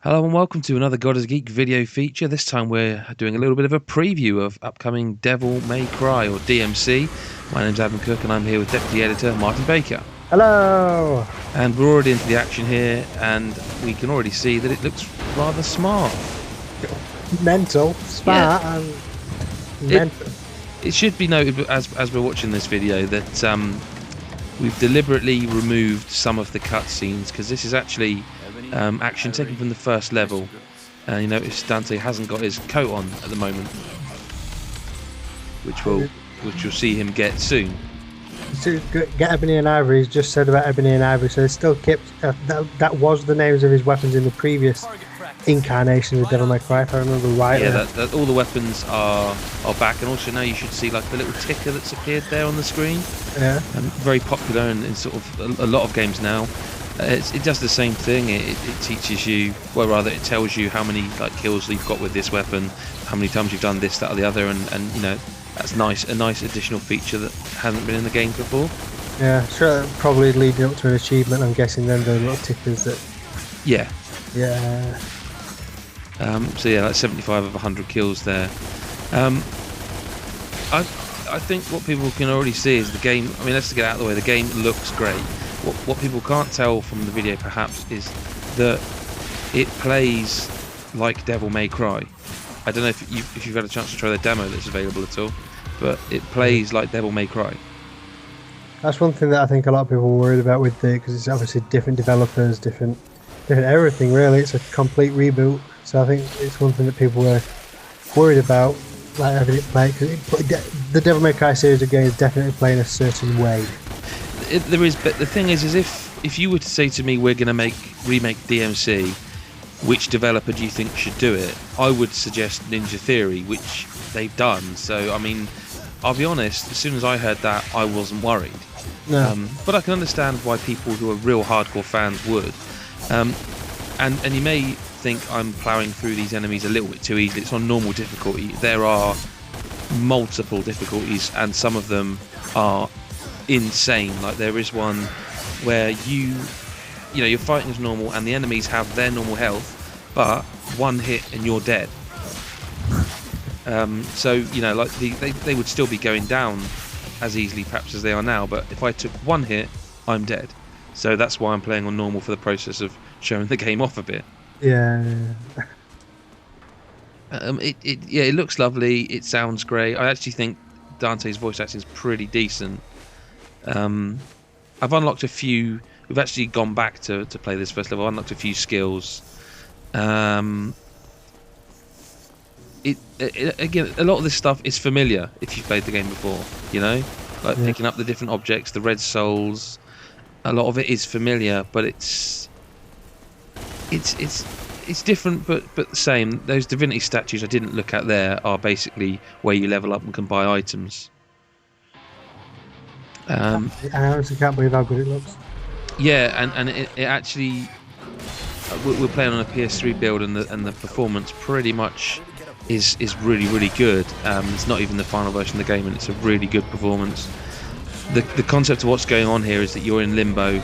Hello and welcome to another God is a Geek video feature. This time we're doing a little bit of a preview of upcoming Devil May Cry, or DmC. My name's Adam Cook and I'm here with Deputy Editor Martin Baker. Hello! And we're already into the action here and we can already see that it looks rather smart. Mental, smart, Yeah. and mental. It should be noted as we're watching this video that we've deliberately removed some of the cutscenes because this is actually action taken from the first level. And you notice Dante hasn't got his coat on at the moment, which you'll see him get soon. To get Ebony and Ivory, he's just said about Ebony and Ivory, so they still kept that was the names of his weapons in the previous incarnation of Devil May Cry, if I remember right. Yeah, that all the weapons are back, and also now you should see like the little ticker that's appeared there on the screen. Yeah. Very popular in sort of a lot of games now. It does the same thing. It teaches you, well, rather it tells you how many like kills you've got with this weapon, how many times you've done this, that, or the other, and you know that's a nice additional feature that hasn't been in the game before. Yeah, sure. Probably leading up to an achievement. I'm guessing then the little tickers that. Yeah. Yeah. So yeah, like 75 of 100 kills there. I think what people can already see is the game. I mean, let's get out of the way. The game looks great. What people can't tell from the video perhaps is that it plays like Devil May Cry. I don't know if you've had a chance to try the demo that's available at all, but it plays like Devil May Cry. That's one thing that I think a lot of people are worried about with it, because it's obviously different developers, different everything really. It's a complete reboot, so I think it's one thing that people were worried about, like having it play, because the Devil May Cry series of games is definitely playing a certain way. There is, but the thing is if you were to say to me we're going to remake DmC, which developer do you think should do it? I would suggest Ninja Theory, which they've done. So I mean, I'll be honest, as soon as I heard that, I wasn't worried. No. But I can understand why people who are real hardcore fans would. And you may think I'm ploughing through these enemies a little bit too easily. It's on normal difficulty. There are multiple difficulties, and some of them are insane. Like there is one where you're fighting as normal and the enemies have their normal health, but one hit and you're dead. So like they would still be going down as easily perhaps as they are now, but if I took one hit, I'm dead. So that's why I'm playing on normal, for the process of showing the game off a bit. Yeah. It looks lovely. It sounds great. I actually think Dante's voice acting is pretty decent. I've unlocked a few. We've actually gone back to play this first level. I've unlocked a few skills. Again, a lot of this stuff is familiar if you've played the game before. Like picking up the different objects, the red souls. A lot of it is familiar, but it's different, but the same. Those divinity statues I didn't look at there are basically where you level up and can buy items. I honestly can't believe how good it looks. Yeah, and it actually, we're playing on a PS3 build, and the performance pretty much is really good. It's not even the final version of the game, and it's a really good performance. The concept of what's going on here is that you're in limbo,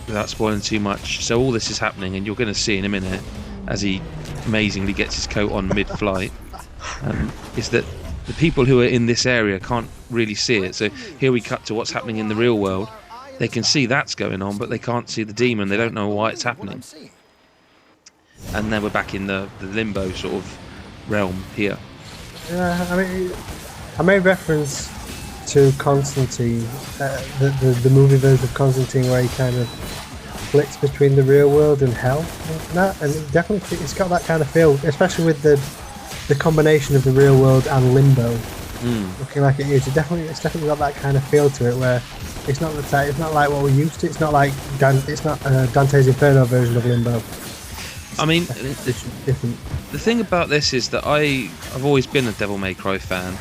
without spoiling too much. So all this is happening, and you're going to see in a minute as he amazingly gets his coat on mid-flight. Is that the people who are in this area can't really see it. So here we cut to what's happening in the real world. They can see that's going on, but they can't see the demon. They don't know why it's happening. And then we're back in the limbo sort of realm here. Yeah, I mean, I made reference to Constantine, the movie version of Constantine, where he kind of flicks between the real world and hell, and it definitely it's got that kind of feel, especially with the combination of the real world and limbo. Looking like it is. It's definitely got that kind of feel to it, where it's not like what we're used to. It's not like Dante's Inferno version of Limbo. I mean, Different. The thing about this is that I've always been a Devil May Cry fan,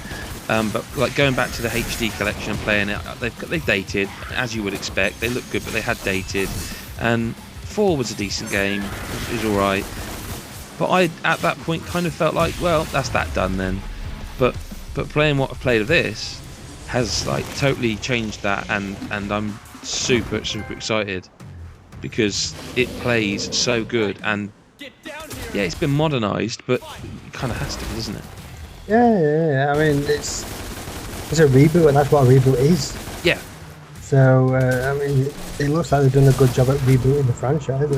but like going back to the HD collection and playing it, they've dated, as you would expect. They look good, but they had dated. And 4 was a decent game. It was all right. But I, at that point, kind of felt like, well, that's that done then. But playing what I've played of this has like totally changed that, and I'm super excited. because it plays so good. And yeah, it's been modernised, but it kind of has to, doesn't it? Yeah. I mean, it's a reboot, and that's what a reboot is. Yeah. So I mean, it looks like they've done a good job at rebooting the franchise.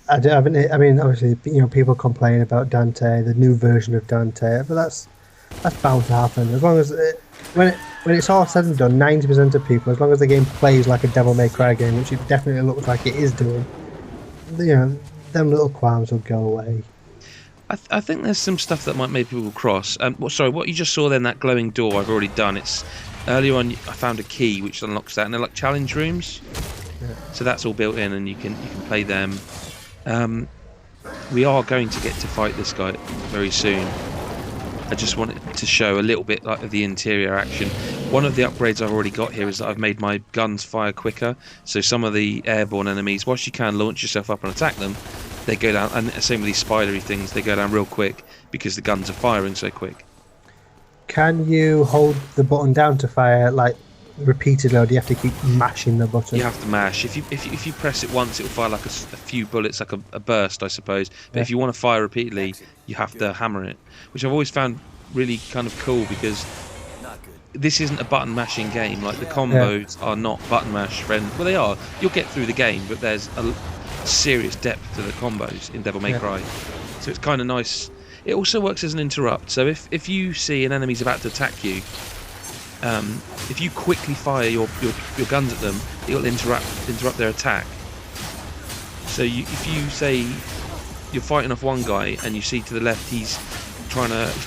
I mean, obviously, people complain about Dante, the new version of Dante, but that's bound to happen. As long as when it's all said and done, 90% of people, as long as the game plays like a Devil May Cry game, which it definitely looks like it is doing, them little qualms will go away. I think there's some stuff that might make people cross. Sorry, what you just saw then, that glowing door, I've already done. It's earlier on. I found a key which unlocks that, and they're like challenge rooms. Yeah. So that's all built in, and you can play them. We are going to get to fight this guy very soon. I just wanted to show a little bit like of the interior action. One of the upgrades I've already got here is that I've made my guns fire quicker. So some of the airborne enemies, whilst you can launch yourself up and attack them, they go down, and same with these spidery things, they go down real quick because the guns are firing so quick. Can you hold the button down to fire like repeatedly, or do you have to keep mashing the button? You have to mash. If you press it once, it will fire like a few bullets, like a burst, I suppose. But if you want to fire repeatedly, you have to hammer it, which I've always found really kind of cool, because this isn't a button mashing game. Like, the combos are not button mash friendly. Well, they are. You'll get through the game, but there's a serious depth to the combos in Devil May Cry. So it's kind of nice. It also works as an interrupt. So if you see an enemy's about to attack you, if you quickly fire your guns at them, it'll interrupt their attack. So if you say you're fighting off one guy and you see to the left he's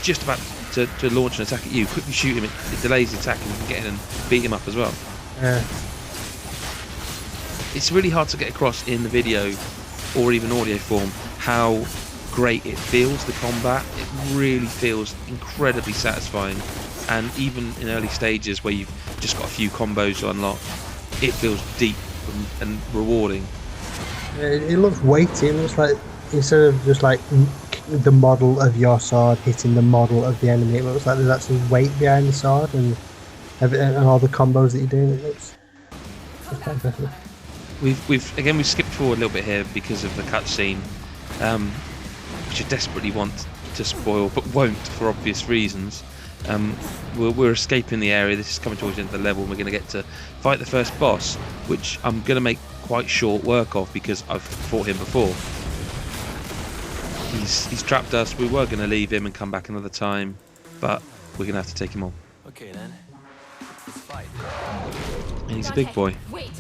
just about to launch an attack at you, quickly shoot him. It delays the attack, and you can get in and beat him up as well. Yeah. It's really hard to get across in the video or even audio form how great it feels, the combat. It really feels incredibly satisfying, and even in early stages where you've just got a few combos to unlock, it feels deep and rewarding. It looks weighty. It looks like, instead of just like the model of your sword hitting the model of the enemy, it looks like there's actually weight behind the sword and all the combos that you're doing. It looks quite impressive. We've skipped forward a little bit here because of the cutscene, which I desperately want to spoil but won't for obvious reasons. We're escaping the area. This is coming towards the end of the level, and we're going to get to fight the first boss, which I'm going to make quite short work of because I've fought him before. He's trapped us. We were going to leave him and come back another time, but we're going to have to take him on. Okay then, let's fight. And he's a big boy. Wait.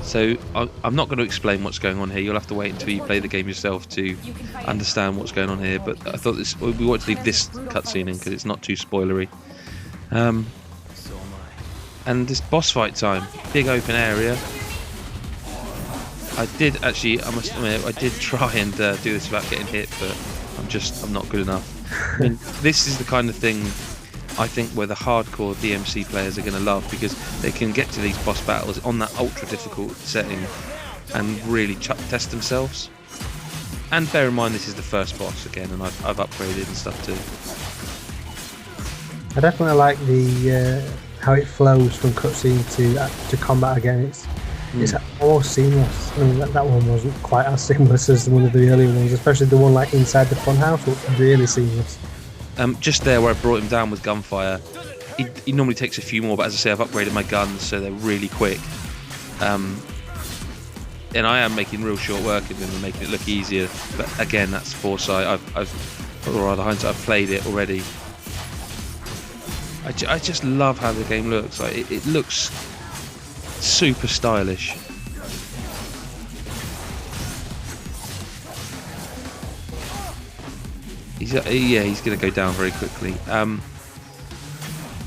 So I'm not going to explain what's going on here. You'll have to wait until you play the game yourself to understand what's going on here. But I thought we want to leave this cutscene in because it's not too spoilery. And this boss fight time, big open area. I must admit, I did try and do this without getting hit, but I'm not good enough. I mean, this is the kind of thing I think where the hardcore DmC players are going to love, because they can get to these boss battles on that ultra difficult setting and really test themselves. And bear in mind, this is the first boss again, and I've upgraded and stuff too. I definitely like the how it flows from cutscene to combat again. It's almost seamless. I mean, that one wasn't quite as seamless as one of the earlier ones, especially the one like inside the funhouse was really seamless. Just there where I brought him down with gunfire, he normally takes a few more, but as I say, I've upgraded my guns so they're really quick. And I am making real short work of him and making it look easier, but again, that's foresight. Or rather hindsight, I've played it already. I just love how the game looks. Like it looks super stylish. He's going to go down very quickly.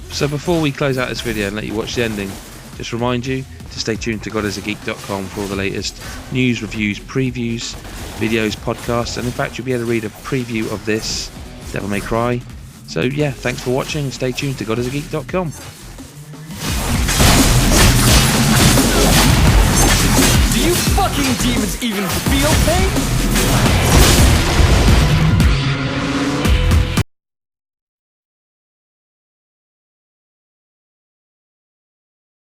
So before we close out this video and let you watch the ending, just remind you to stay tuned to godisageek.com for all the latest news, reviews, previews, videos, podcasts, and in fact you'll be able to read a preview of this Devil May Cry. So yeah, thanks for watching and stay tuned to godisageek.com. Do you fucking demons even feel pain?